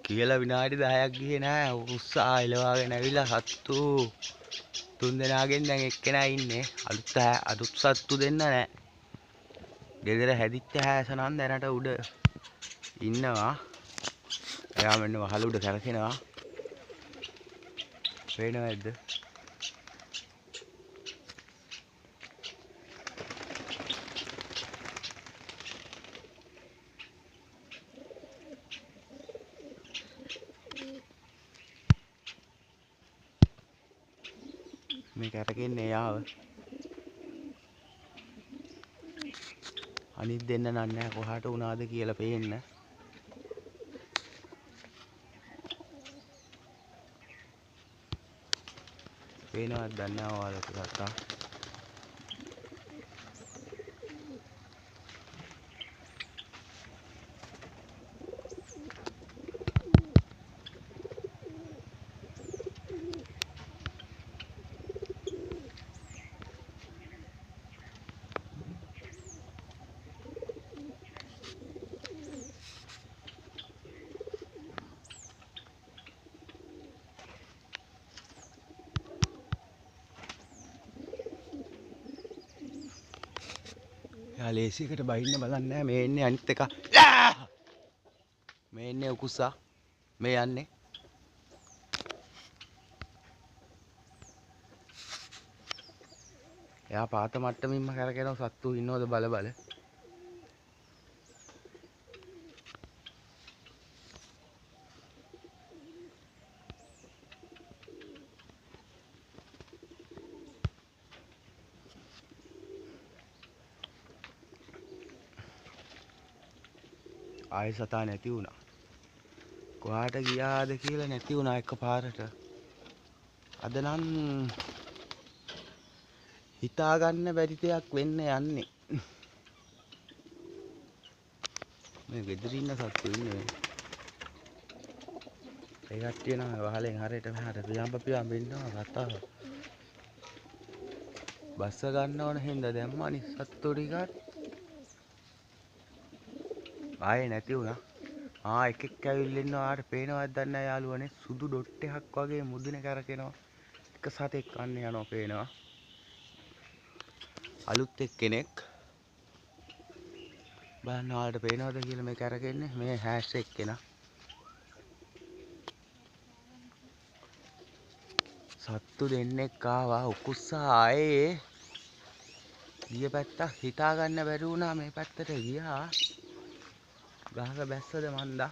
කියලා විනාඩි 10ක් ගියේ නෑ. උස්සා එලවාගෙන ඇවිල්ලා සත්තු තුන් දෙනාගෙන් දැන් එක්කෙනා ඉන්නේ. අලුත් සත්තු දෙන්න නෑ. ගෙදර හැදිච්ච හැස නම් දැනට උඩ ඉන්නවා. එයා මෙන්න වහල උඩ කරකිනවා. පේනවද? මේ කරකින්නේ යාව. අනිත් දෙන්න නෑ කොහාට වුණාද කියලා පේන්න. පේනවද දන්නේ නැහැ ඔයාලට තාත්තා. යා ලේසියකට බහින්න බලන්නේ නැහැ. මේ එන්නේ අනිත් එක. මේ එන්නේ උකුස්සා. මේ යන්නේ. එයා පාත මට්ටමින්ම කරකිනවා සත්තු ඉන්නවද බල බල. ආයෙ සතා නැති වුණා. කොහාට ගියාද කියලා නැති වුණා එකපාරට. අද නම් හිතා ගන්න බැරි දෙයක් වෙන්න යන්නේ. මේ ගෙදර ඉන්න සත්තු ඉන්නේ. ඒ කට්ටිය නම් වහලෙන් හරියට මෙහාට පියම්බ ඉන්නවා කතාව. බස්ස ගන්න ඕන හින්දා දැම්මනි සත්තු ටිකත්. ආයේ නැති වුණා. එකෙක් ඇවිල්ලා ඉන්නවා. ආට පේනවද දන්නේ නැහැ යාළුවනේ. සුදු ඩොට් එකක් වගේ මුදුනේ කරකිනවා. එක සතෙක් කන්න යනවා පේනවා. අලුත් එක්කෙනෙක්. බලන්න ඔයාලට පේනවද කියලා මේ කරකෙන්නේ. මේ හැෂ් එක්කෙනා. සත්තු දෙන්නෙක් ආවා. උකුස්සා ආයේ ගිය පැත්ත හිතා ගන්න බැරි වුණා. මේ පැත්තට ගියා. ගහක බැස්සද මන්දා.